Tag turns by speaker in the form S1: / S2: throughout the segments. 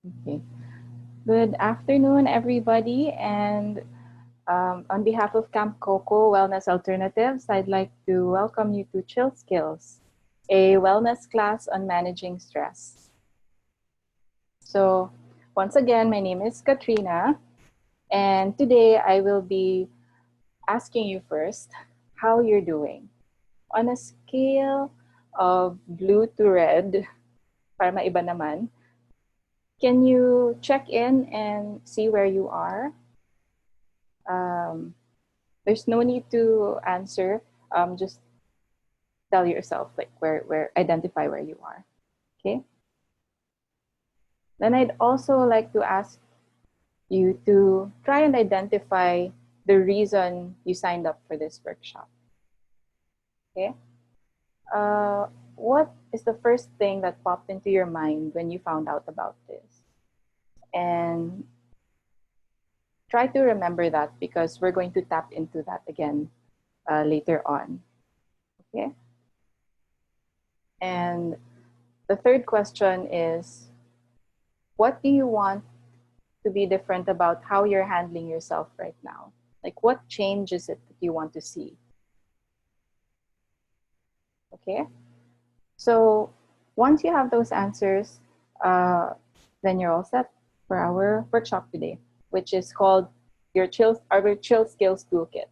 S1: Okay. Good afternoon, everybody. And on behalf of Camp Coco Wellness Alternatives, I'd like to welcome you to Chill Skills, a wellness class on managing stress. So, once again, my name is Katrina, and today I will be asking you first how you're doing. On a scale of blue to red, para maiba naman, can you check in and see where you are? Um, there's no need to answer. Just tell yourself like where identify where you are. Okay. Then I'd also like to ask you to try and identify the reason you signed up for this workshop. Okay. Uh, what is the first thing that popped into your mind when you found out about this? And try to remember that because we're going to tap into that again later on. Okay. And the third question is, what do you want to be different about how you're handling yourself right now? Like, what change is it that you want to see? Okay. So once you have those answers, then you're all set for our workshop today, which is called our Chill Skills Toolkit.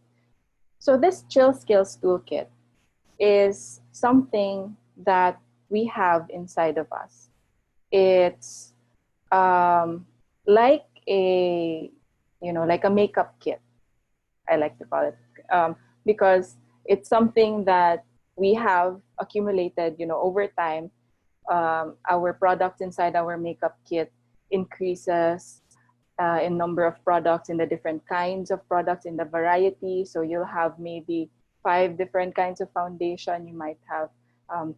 S1: So this Chill Skills Toolkit is something that we have inside of us. It's like like a makeup kit, I like to call it, because it's something that we have accumulated, over time. Our products inside our makeup kit increases in number of products, in the different kinds of products, in the variety. So you'll have maybe 5 different kinds of foundation. You might have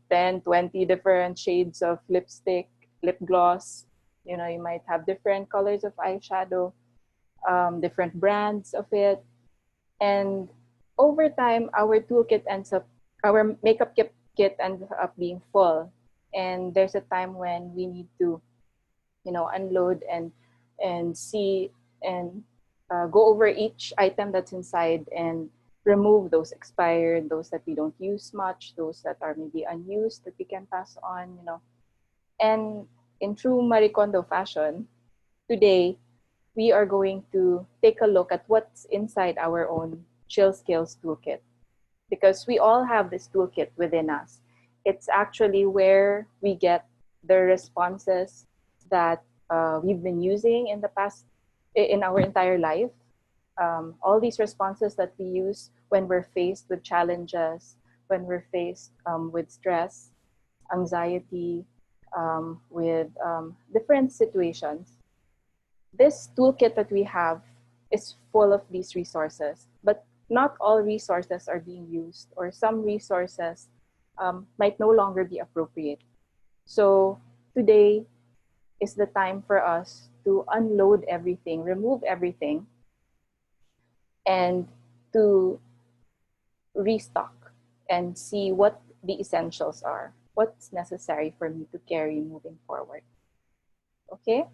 S1: 10, 20 different shades of lipstick, lip gloss. You might have different colors of eyeshadow, different brands of it. And over time, our makeup kit ends up being full. And there's a time when we need to, unload and see and go over each item that's inside and remove those expired, those that we don't use much, those that are maybe unused that we can pass on, And in true Marie Kondo fashion, today we are going to take a look at what's inside our own Chill Skills Toolkit, because we all have this toolkit within us. It's actually where we get the responses that we've been using in our entire life. All these responses that we use when we're faced with challenges, when we're faced with stress, anxiety, with different situations. This toolkit that we have is full of these resources, but not all resources are being used, or some resources might no longer be appropriate. So today is the time for us to unload everything, remove everything, and to restock and see what the essentials are, what's necessary for me to carry moving forward. Okay?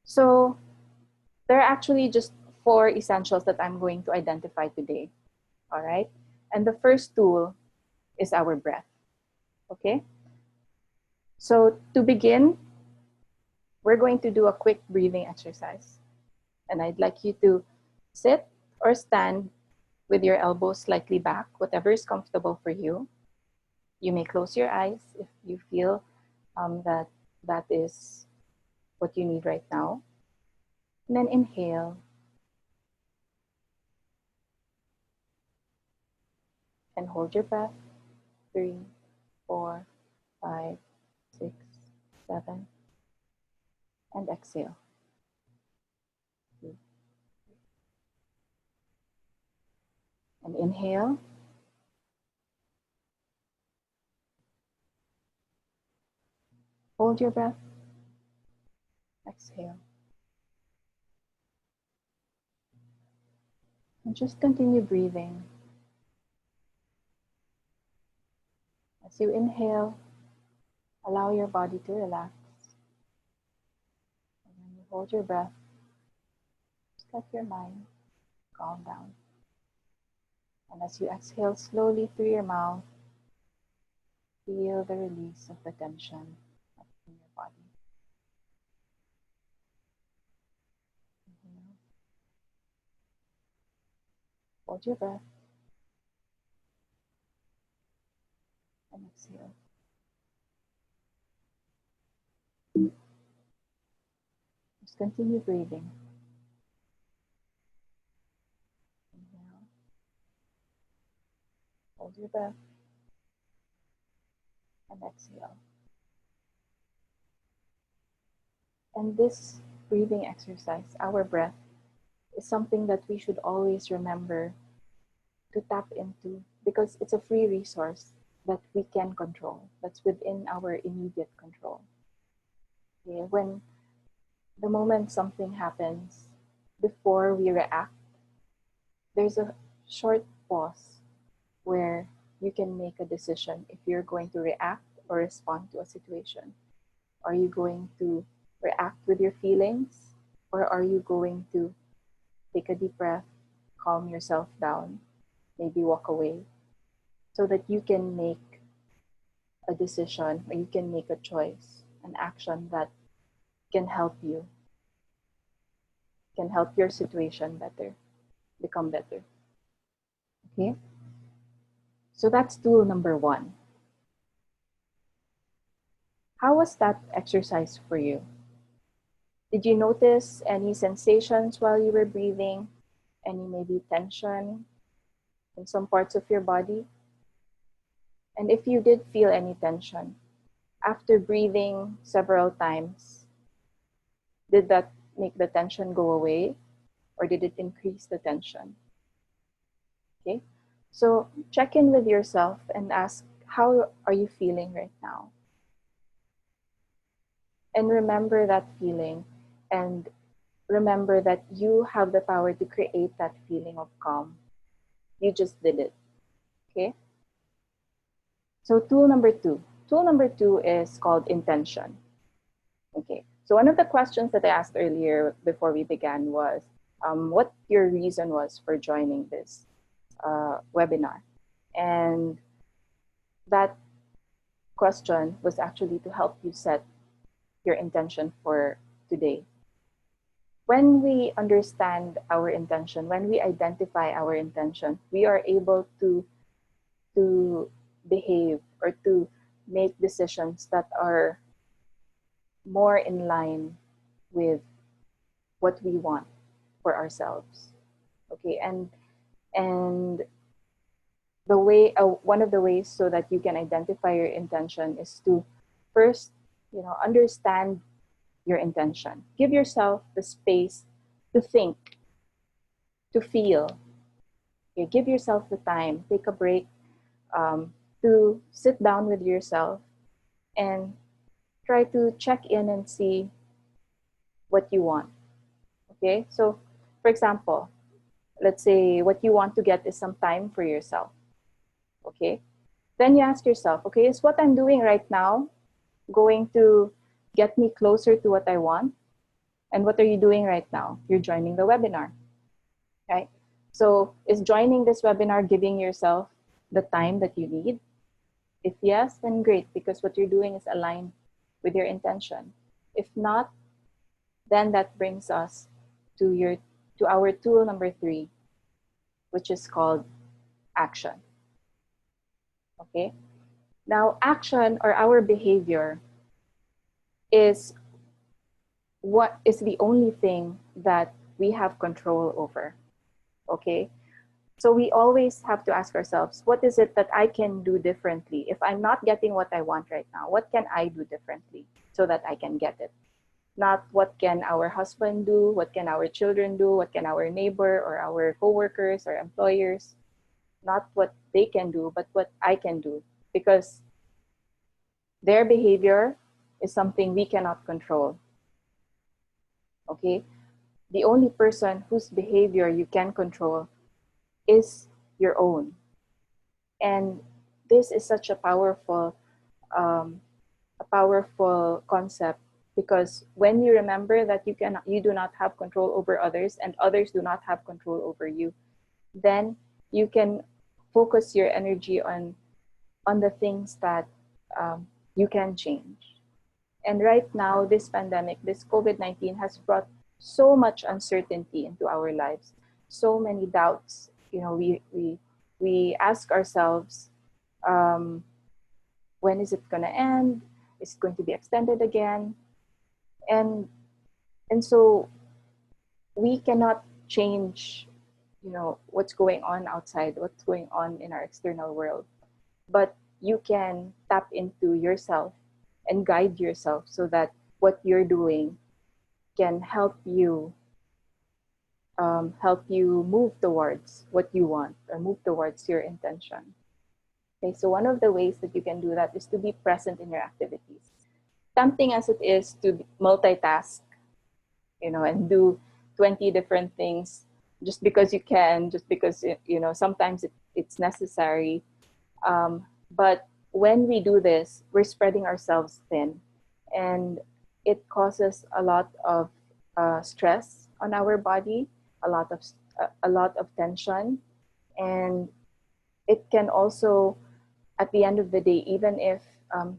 S1: So there are actually just 4 essentials that I'm going to identify today. All right? And the first tool is our breath. Okay? So to begin, we're going to do a quick breathing exercise. And I'd like you to sit or stand with your elbows slightly back, whatever is comfortable for you. You may close your eyes if you feel that is what you need right now. And then inhale. And hold your breath. 3, 4, 5, 6, 7. And exhale. And inhale. Hold your breath. Exhale. And just continue breathing. As you inhale, allow your body to relax. Hold your breath. Just let your mind calm down. And as you exhale slowly through your mouth, feel the release of the tension in your body. Inhale. Hold your breath. And exhale. Just continue breathing. Inhale. Hold your breath. And exhale. And this breathing exercise, our breath, is something that we should always remember to tap into, because it's a free resource that we can control, that's within our immediate control. Okay? When the moment something happens, before we react, there's a short pause where you can make a decision if you're going to react or respond to a situation. Are you going to react with your feelings, or are you going to take a deep breath, calm yourself down, maybe walk away, so that you can make a decision, or you can make a choice, an action that can help you, can help your situation better, become better. Okay? So that's tool number 1. How was that exercise for you? Did you notice any sensations while you were breathing? Any maybe tension in some parts of your body? And if you did feel any tension, after breathing several times, did that make the tension go away, or did it increase the tension? Okay, so check in with yourself and ask, how are you feeling right now? And remember that feeling, and remember that you have the power to create that feeling of calm. You just did it. Okay? So tool number 2. Tool number 2 is called intention. Okay. So one of the questions that I asked earlier before we began was what your reason was for joining this webinar. And that question was actually to help you set your intention for today. When we understand our intention, when we identify our intention, we are able to behave or to make decisions that are more in line with what we want for ourselves. Okay, and the way, one of the ways so that you can identify your intention is to first, understand your intention. Give yourself the space to think, to feel. Okay, give yourself the time, take a break, to sit down with yourself and try to check in and see what you want. Okay, so for example, let's say what you want to get is some time for yourself. Okay, then you ask yourself, okay, is what I'm doing right now going to get me closer to what I want? And what are you doing right now? You're joining the webinar, right? So is joining this webinar giving yourself the time that you need? If yes, then great, because what you're doing is aligned with your intention. If not, then that brings us to our tool number 3, which is called action. Okay? Now, action, or our behavior, is what is the only thing that we have control over. Okay? So we always have to ask ourselves, what is it that I can do differently? If I'm not getting what I want right now, what can I do differently so that I can get it? Not what can our husband do, what can our children do, what can our neighbor or our coworkers or employers, not what they can do, but what I can do. Because their behavior is something we cannot control. Okay? The only person whose behavior you can control is your own. And this is such a powerful concept Because when you remember that you do not have control over others and others do not have control over you, then you can focus your energy on the things that you can change. And right now, this pandemic, this COVID-19 has brought so much uncertainty into our lives, so many doubts. You know, we ask ourselves, when is it going to end? Is it going to be extended again? And so we cannot change, you know, what's going on outside, what's going on in our external world. But you can tap into yourself and guide yourself so that what you're doing can help you move towards what you want or move towards your intention. Okay, so one of the ways that you can do that is to be present in your activities. Tempting as it is to multitask, you know, and do 20 different things just because you can, just because, you know, sometimes it's necessary. But when we do this, we're spreading ourselves thin, and it causes a lot of stress on our body, a lot of tension, and it can also, at the end of the day, even if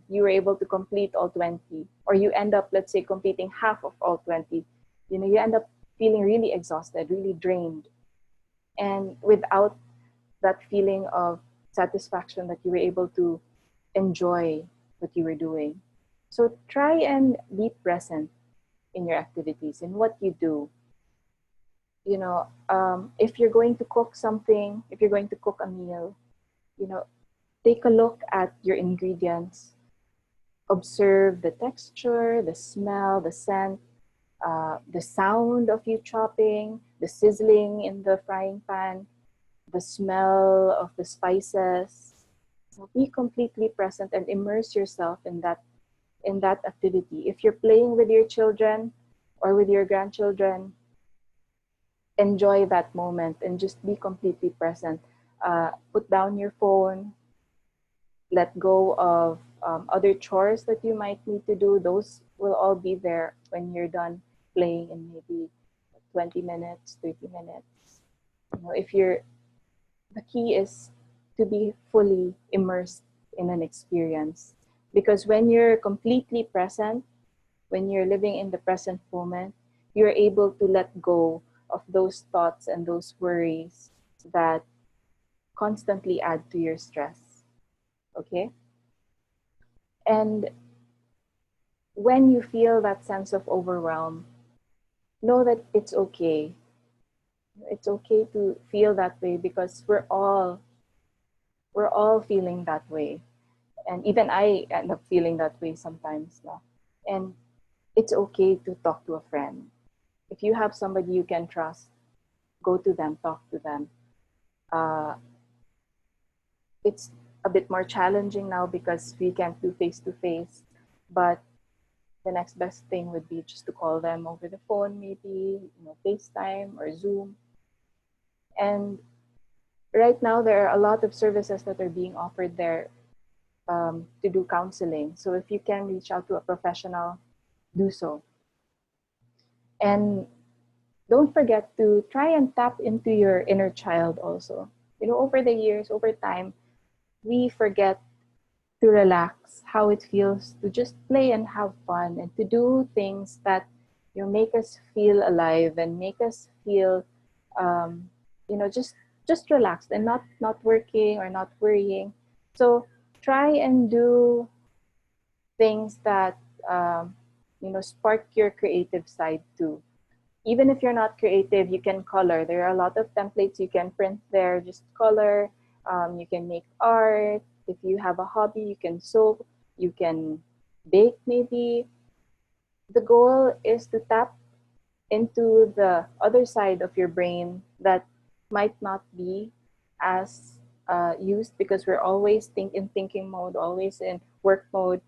S1: you were able to complete all 20, or you end up, let's say, completing half of all 20, you know, you end up feeling really exhausted, really drained, and without that feeling of satisfaction that you were able to enjoy what you were doing. So try and be present in your activities, in what you do. You know, if you're going to cook something, if you're going to cook a meal, you know, take a look at your ingredients, observe the texture, the smell, the scent, the sound of you chopping, the sizzling in the frying pan, the smell of the spices. So be completely present and immerse yourself in that activity. If you're playing with your children or with your grandchildren, enjoy that moment and just be completely present. Put down your phone, let go of other chores that you might need to do. Those will all be there when you're done playing in maybe 20 minutes, 30 minutes. You know, the key is to be fully immersed in an experience. Because when you're completely present, when you're living in the present moment, you're able to let go of those thoughts and those worries that constantly add to your stress. Okay? And when you feel that sense of overwhelm, know that it's okay. It's okay to feel that way, because we're all feeling that way. And even I end up feeling that way sometimes. No? And it's okay to talk to a friend. If you have somebody you can trust, go to them, talk to them. It's a bit more challenging now because we can't do face-to-face, but the next best thing would be just to call them over the phone, maybe, you know, FaceTime or Zoom. And right now, there are a lot of services that are being offered there to do counseling. So if you can reach out to a professional, do so. And don't forget to try and tap into your inner child also. You know, over the years, over time, we forget to relax, how it feels to just play and have fun and to do things that, you know, make us feel alive and make us feel, you know, just relaxed and not working or not worrying. So try and do things that, you know, spark your creative side too. Even if you're not creative, you can color. There are a lot of templates you can print there. Just color. You can make art. If you have a hobby, you can sew. You can bake maybe. The goal is to tap into the other side of your brain that might not be as used, because we're always in thinking mode, always in work mode.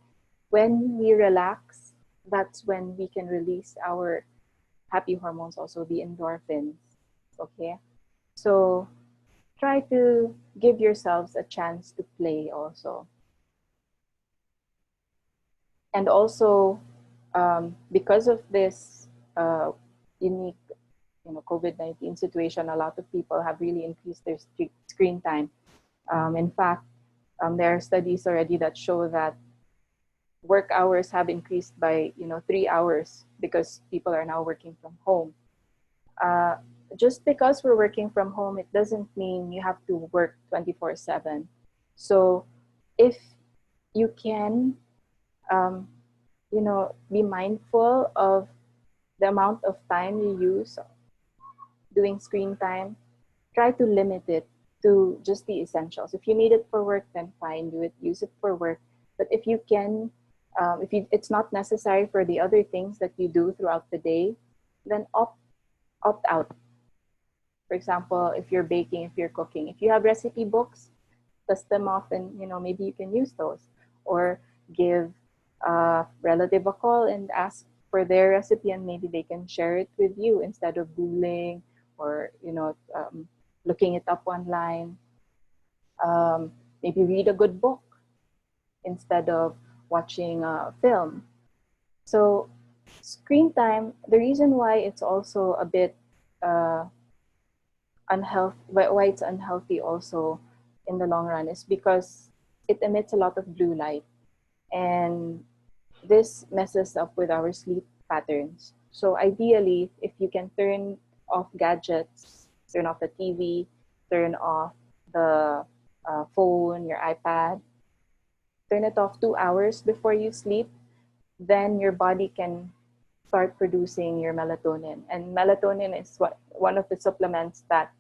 S1: When we relax, that's when we can release our happy hormones, also the endorphins. Okay, so try to give yourselves a chance to play also. And also, because of this unique, COVID-19 situation, a lot of people have really increased their screen time. In fact, there are studies already that show that work hours have increased by 3 hours because people are now working from home. Just because we're working from home, it doesn't mean you have to work 24/7. So if you can, be mindful of the amount of time you use doing screen time, try to limit it to just the essentials. If you need it for work, then fine, use it for work. But if you can, it's not necessary for the other things that you do throughout the day, then opt out. For example, if you're baking, if you're cooking, if you have recipe books, dust them off, and maybe you can use those, or give a relative a call and ask for their recipe, and maybe they can share it with you instead of Googling or looking it up online. Maybe read a good book instead of watching a film. So screen time, the reason why it's also a bit unhealthy, why it's unhealthy also in the long run, is because it emits a lot of blue light, and this messes up with our sleep patterns. So ideally, if you can turn off gadgets, turn off the TV, turn off the phone, your iPad, turn it off 2 hours before you sleep, then your body can start producing your melatonin. And melatonin is one of the supplements that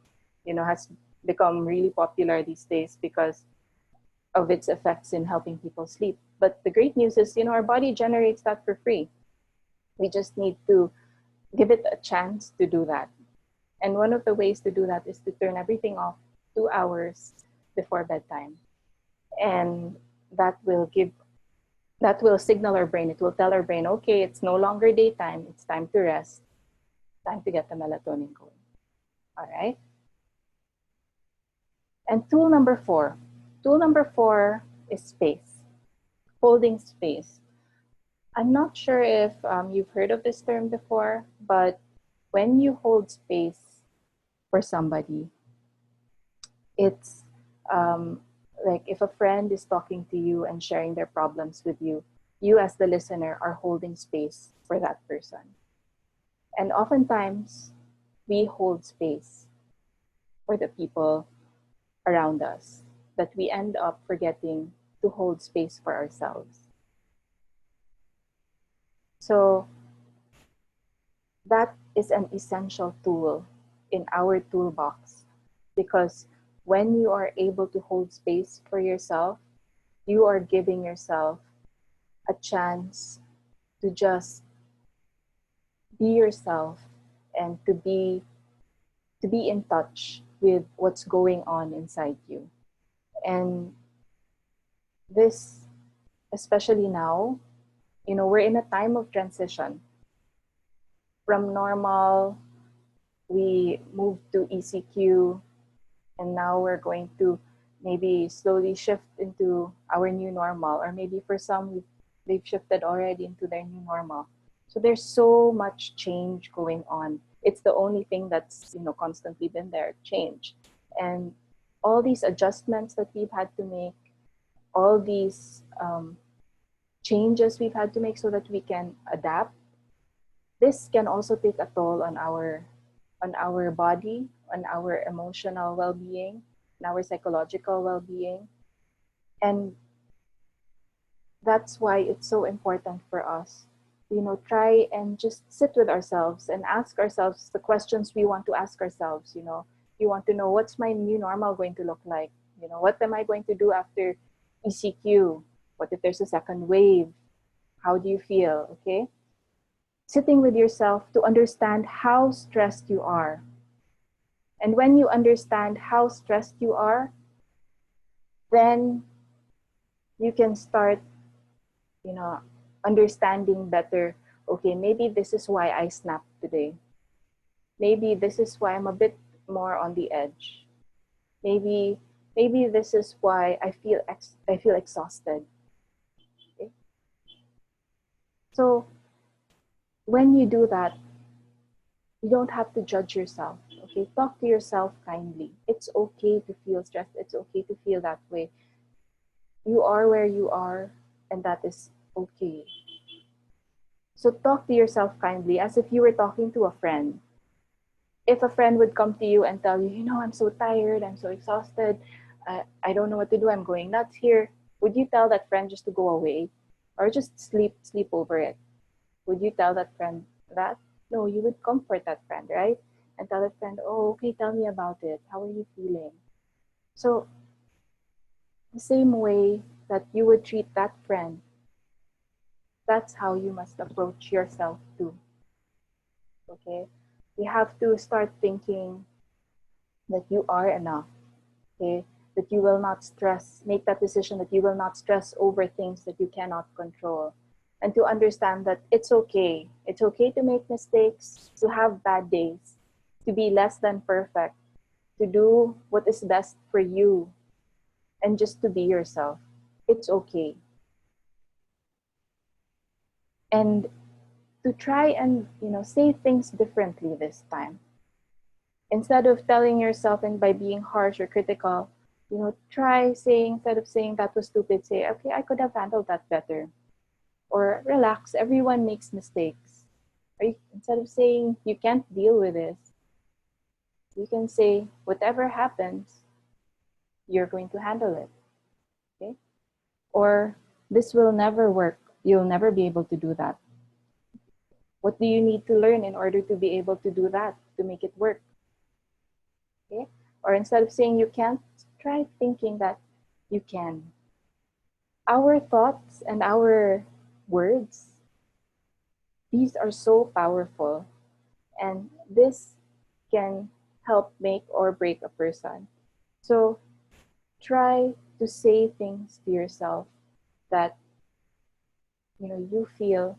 S1: has become really popular these days because of its effects in helping people sleep. But the great news is, our body generates that for free. We just need to give it a chance to do that. And one of the ways to do that is to turn everything off 2 hours before bedtime. And that will signal our brain, it will tell our brain, okay, it's no longer daytime, it's time to rest, time to get the melatonin going. All right. And tool number four is space, holding space. I'm not sure if you've heard of this term before, but when you hold space for somebody, it's like if a friend is talking to you and sharing their problems with you, you as the listener are holding space for that person. And oftentimes we hold space for the people around us that we end up forgetting to hold space for ourselves. So that is an essential tool in our toolbox, because when you are able to hold space for yourself, you are giving yourself a chance to just be yourself and to be in touch with what's going on inside you. And this, especially now, we're in a time of transition. From normal, we moved to ECQ, and now we're going to maybe slowly shift into our new normal, or maybe for some, they've shifted already into their new normal. So there's so much change going on. It's the only thing that's constantly been there, change. And all these adjustments that we've had to make, all these changes we've had to make so that we can adapt, this can also take a toll on our body, on our emotional well-being, on our psychological well-being. And that's why it's so important for us, try and just sit with ourselves and ask ourselves the questions we want to ask ourselves. You want to know, what's my new normal going to look like? What am I going to do after ECQ? What if there's a second wave? How do you feel? Okay. Sitting with yourself to understand how stressed you are. And when you understand how stressed you are, then you can start, understanding better, okay, maybe this is why I snapped today. Maybe this is why I'm a bit more on the edge. Maybe this is why I feel exhausted. Okay? So when you do that, you don't have to judge yourself. Okay, talk to yourself kindly. It's okay to feel stressed. It's okay to feel that way. You are where you are, and that is okay. So talk to yourself kindly as if you were talking to a friend. If a friend would come to you and tell you, you know, I'm so tired, I'm so exhausted, I don't know what to do, I'm going nuts here, would you tell that friend just to go away or just sleep over it? Would you tell that friend that? No, you would comfort that friend, right? And tell that friend, oh, okay, tell me about it. How are you feeling? So the same way that you would treat that friend, that's how you must approach yourself too. Okay? You have to start thinking that you are enough. Okay? That you will not stress, make that decision that you will not stress over things that you cannot control. And to understand that it's okay. It's okay to make mistakes, to have bad days, to be less than perfect, to do what is best for you, and just to be yourself. It's okay. And to try and, say things differently this time. Instead of telling yourself and by being harsh or critical, try saying, instead of saying that was stupid, say, okay, I could have handled that better. Or relax, everyone makes mistakes. Or instead of saying you can't deal with this, you can say whatever happens, you're going to handle it. Okay? Or this will never work. You'll never be able to do that. What do you need to learn in order to be able to do that, to make it work? Okay? Or instead of saying you can't, try thinking that you can. Our thoughts and our words, these are so powerful, and this can help make or break a person. So try to say things to yourself that you feel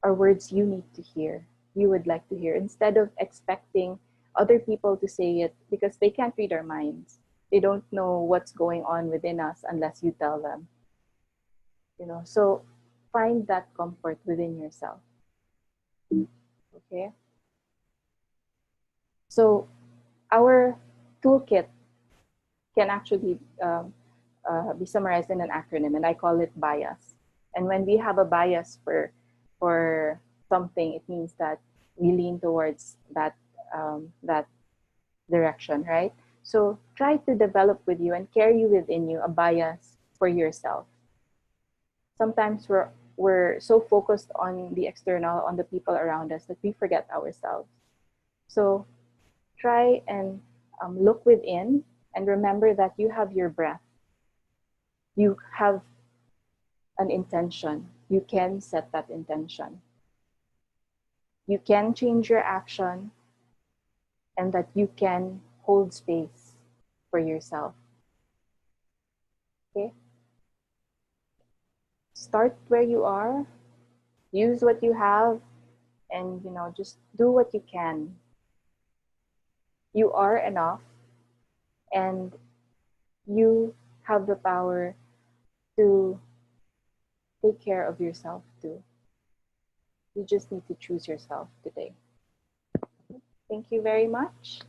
S1: are words you need to hear, you would like to hear, instead of expecting other people to say it, because they can't read our minds. They don't know what's going on within us unless you tell them. So find that comfort within yourself. Okay? So our toolkit can actually be summarized in an acronym, and I call it bias. And when we have a bias for something, it means that we lean towards that direction, right? So try to develop with you and carry within you a bias for yourself. Sometimes we're so focused on the external, on the people around us, that we forget ourselves. So try and look within and remember that you have your breath. You have an intention. You can set that intention. You can change your action, and that you can hold space for yourself. Okay? Start where you are, use what you have, and just do what you can. You are enough, and you have the power to take care of yourself too. You just need to choose yourself today. Thank you very much.